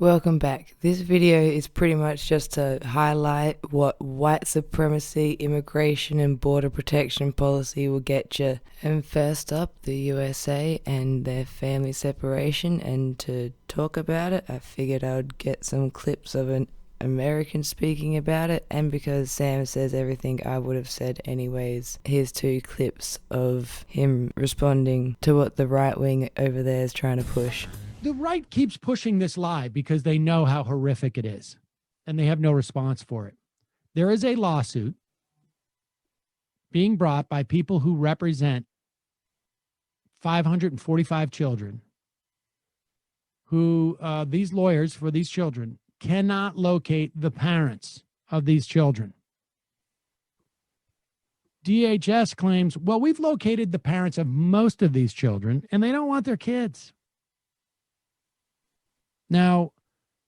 Welcome back. This video is pretty much just to highlight what white supremacy, immigration and border protection policy will get you. And first up, the USA and their family separation, and to talk about it, I figured I would get some clips of an American speaking about it, and because Sam says everything I would have said anyways, here's two clips of him responding to what the right wing over there is trying to push. The right keeps pushing this lie because they know how horrific it is, and they have no response for it. There is a lawsuit being brought by people who represent 545 children who, these lawyers for these children, cannot locate the parents of these children. DHS claims, well, we've located the parents of most of these children, and they don't want their kids. Now,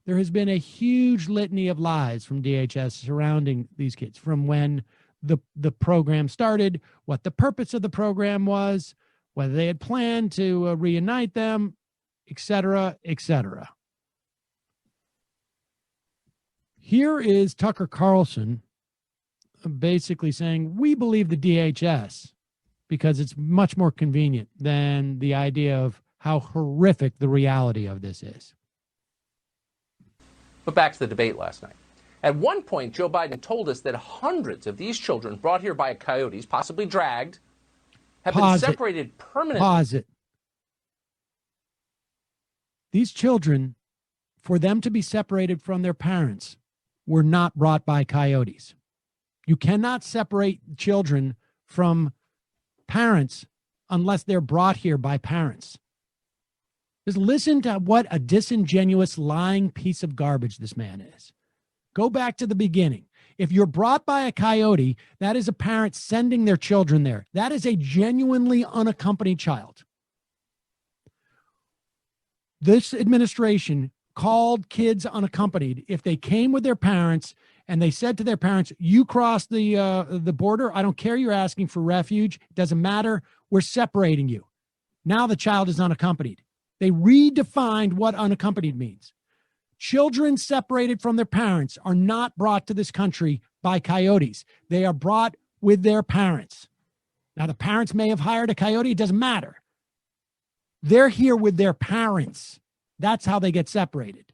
there has been a huge litany of lies from DHS surrounding these kids, from when the program started, what the purpose of the program was, whether they had planned to reunite them, et cetera, et cetera. Here is Tucker Carlson basically saying, we believe the DHS because it's much more convenient than the idea of how horrific the reality of this is. But back to the debate last night. At one point, Joe Biden told us that hundreds of these children brought here by coyotes, possibly dragged, have been separated permanently. Pause it. These children, for them to be separated from their parents, were not brought by coyotes. You cannot separate children from parents unless they're brought here by parents. Just listen to what a disingenuous, lying piece of garbage this man is. Go back to the beginning. If you're brought by a coyote, that is a parent sending their children there. That is a genuinely unaccompanied child. This administration called kids unaccompanied if they came with their parents and they said to their parents, you cross the border, I don't care, you're asking for refuge, it doesn't matter, we're separating you. Now the child is unaccompanied. They redefined what unaccompanied means. Children separated from their parents are not brought to this country by coyotes. They are brought with their parents. Now, the parents may have hired a coyote. It doesn't matter. They're here with their parents. That's how they get separated.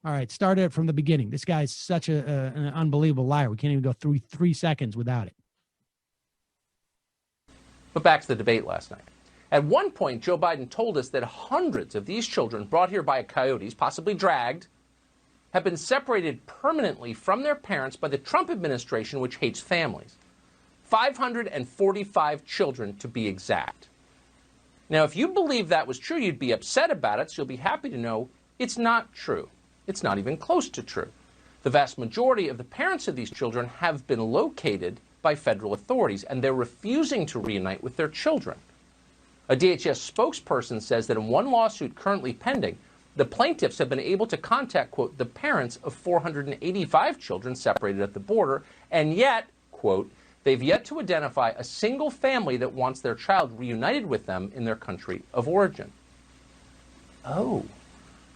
All right, started it from the beginning. This guy is such an unbelievable liar. We can't even go through 3 seconds without it. But back to the debate last night. At one point, Joe Biden told us that hundreds of these children brought here by coyotes, possibly dragged, have been separated permanently from their parents by the Trump administration, which hates families. 545 children, to be exact. Now, if you believe that was true, you'd be upset about it, so you'll be happy to know it's not true. It's not even close to true. The vast majority of the parents of these children have been located by federal authorities, and they're refusing to reunite with their children. A DHS spokesperson says that in one lawsuit currently pending, the plaintiffs have been able to contact, quote, the parents of 485 children separated at the border, and yet, quote, they've yet to identify a single family that wants their child reunited with them in their country of origin. Oh,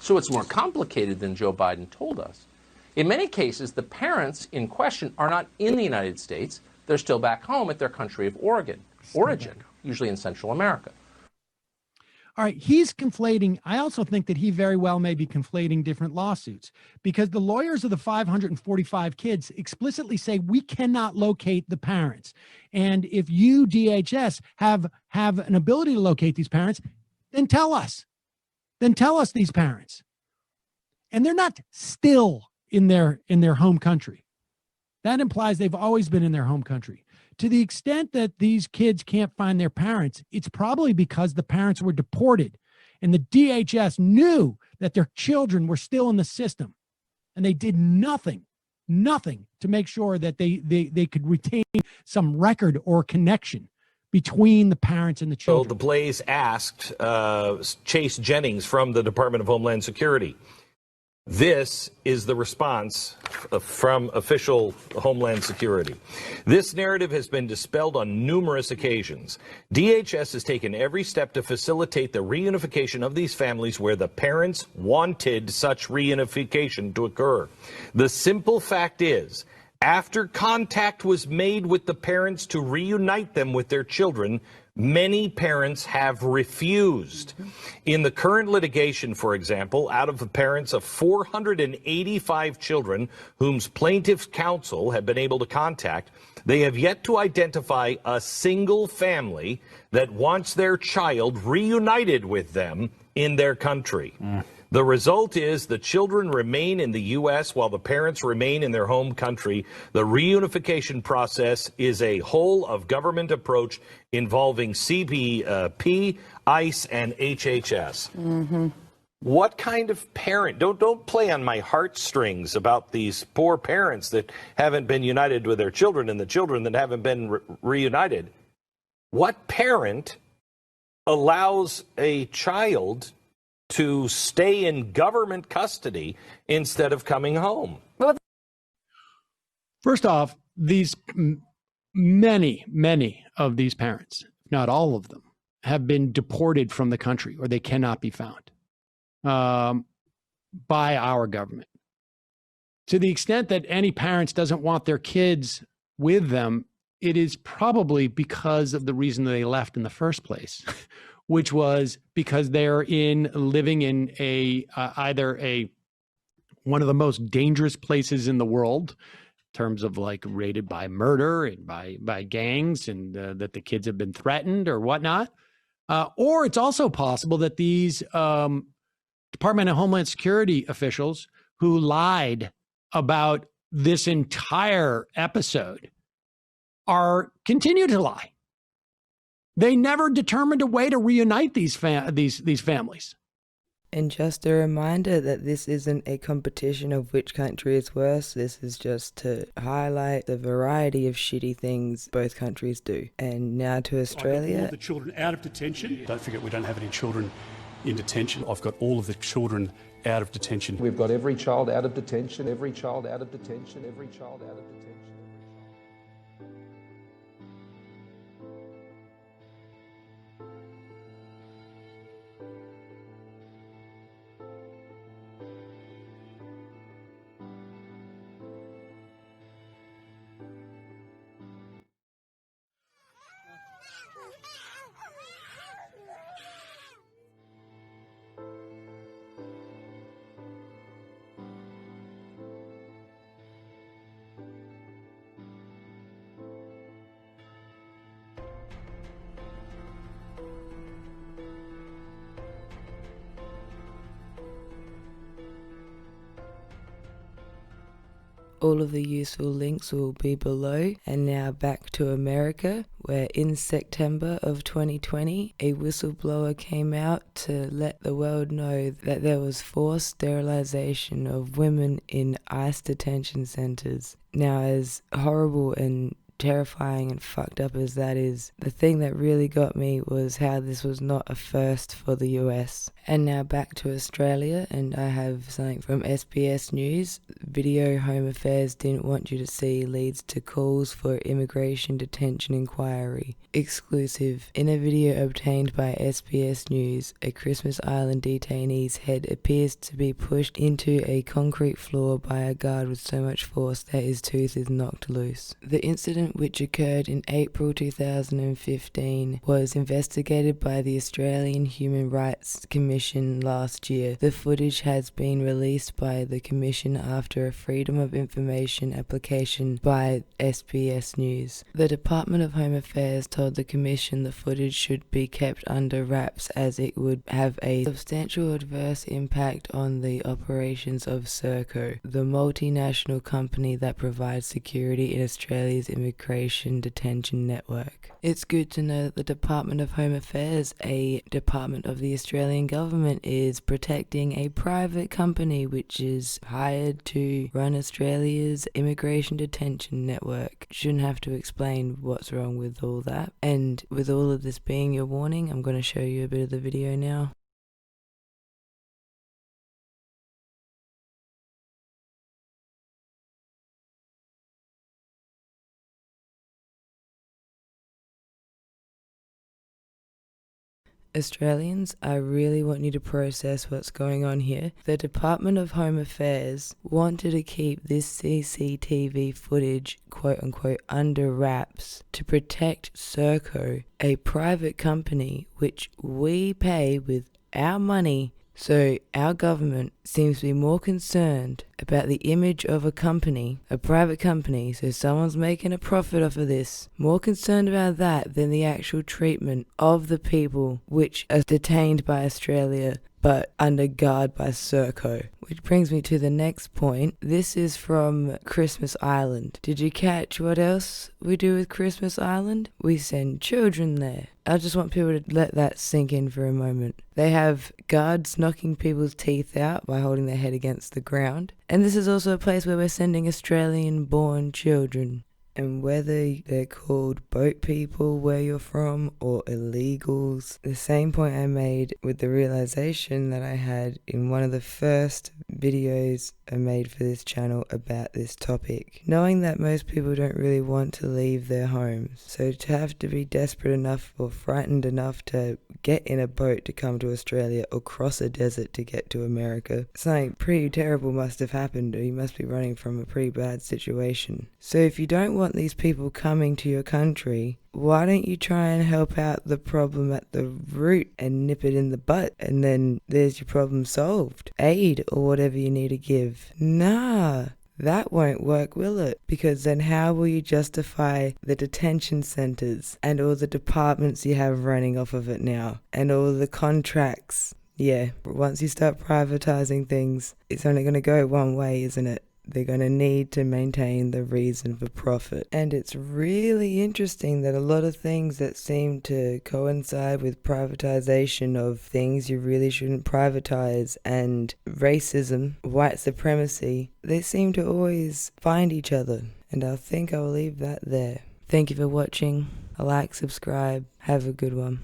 so it's more complicated than Joe Biden told us. In many cases, the parents in question are not in the United States. They're still back home at their country of origin, usually in Central America. All right, he's conflating. I also think that he very well may be conflating different lawsuits, because the lawyers of the 545 kids explicitly say we cannot locate the parents. And if you, DHS, have an ability to locate these parents, then tell us. Then tell us these parents. And they're not still in their home country. That implies they've always been in their home country. To the extent that these kids can't find their parents, it's probably because the parents were deported and the DHS knew that their children were still in the system, and they did nothing to make sure that they could retain some record or connection between the parents and the children. So the Blaze asked Chase Jennings from the Department of Homeland Security, This is the response from official Homeland Security. This narrative has been dispelled on numerous occasions. DHS has taken every step to facilitate the reunification of these families where the parents wanted such reunification to occur. The simple fact is, after contact was made with the parents to reunite them with their children, many parents have refused. In the current litigation, for example, out of the parents of 485 children whom plaintiff's counsel have been able to contact, they have yet to identify a single family that wants their child reunited with them in their country. The result is the children remain in the U.S. while the parents remain in their home country. The reunification process is a whole of government approach involving CBP, ICE, and HHS. What kind of parent? Don't play on my heartstrings about these poor parents that haven't been united with their children and the children that haven't been reunited. What parent allows a child to stay in government custody instead of coming home? First off, these many of these parents, if not all of them, have been deported from the country, or they cannot be found by our government. To the extent that any parents doesn't want their kids with them, it is probably because of the reason that they left in the first place, which was because they're living in one of the most dangerous places in the world in terms of like rated by murder and by gangs, and that the kids have been threatened or whatnot. Or it's also possible that these Department of Homeland Security officials who lied about this entire episode continue to lie. They never determined a way to reunite these families. And just a reminder that this isn't a competition of which country is worse. This is just to highlight the variety of shitty things both countries do. And now to Australia. I've got all of the children out of detention. Don't forget, we don't have any children in detention. I've got all of the children out of detention. We've got every child out of detention, every child out of detention, every child out of detention. All of the useful links will be below. And now back to America, where in September of 2020, a whistleblower came out to let the world know that there was forced sterilization of women in ICE detention centers. Now, as horrible and terrifying and fucked up as that is, the thing that really got me was how this was not a first for the US. And now back to Australia, and I have something from SBS News. Video Home Affairs didn't want you to see leads to calls for immigration detention inquiry. Exclusive. In a video obtained by SBS News, a Christmas Island detainee's head appears to be pushed into a concrete floor by a guard with so much force that his tooth is knocked loose. The incident, which occurred in April 2015, was investigated by the Australian Human Rights Commission last year. The footage has been released by the Commission after a Freedom of Information application by SBS News. The Department of Home Affairs told the Commission the footage should be kept under wraps as it would have a substantial adverse impact on the operations of Serco, the multinational company that provides security in Australia's immigration detention network. It's good to know that the Department of Home Affairs, a department of the Australian government, is protecting a private company which is hired to run Australia's immigration detention network. Shouldn't have to explain what's wrong with all that. And with all of this being your warning, I'm going to show you a bit of the video now. Australians, I really want you to process what's going on here. The Department of Home Affairs wanted to keep this CCTV footage, quote unquote, under wraps to protect Serco, a private company which we pay with our money. So our government seems to be more concerned about the image of a company, a private company, so someone's making a profit off of this, more concerned about that than the actual treatment of the people which are detained by Australia but under guard by Serco. Which brings me to the next point. This is from Christmas Island. Did you catch what else we do with Christmas Island? We send children there. I just want people to let that sink in for a moment. They have guards knocking people's teeth out by holding their head against the ground. And this is also a place where we're sending Australian-born children. And whether they're called boat people where you're from or illegals, the same point I made with the realization that I had in one of the first videos I made for this channel about this topic. Knowing that most people don't really want to leave their homes, so to have to be desperate enough or frightened enough to get in a boat to come to Australia or cross a desert to get to America, something pretty terrible must have happened, or you must be running from a pretty bad situation. So if you don't want these people coming to your country, why don't you try and help out the problem at the root and nip it in the butt, and then there's your problem solved? Aid or whatever you need to give. Nah, that won't work, will it? Because then how will you justify the detention centres and all the departments you have running off of it now, and all the contracts? Yeah, once you start privatising things, it's only going to go one way, isn't it? They're going to need to maintain the reason for profit. And it's really interesting that a lot of things that seem to coincide with privatization of things you really shouldn't privatize, and racism, white supremacy, they seem to always find each other. And I think I'll leave that there. Thank you for watching. Like, subscribe. Have a good one.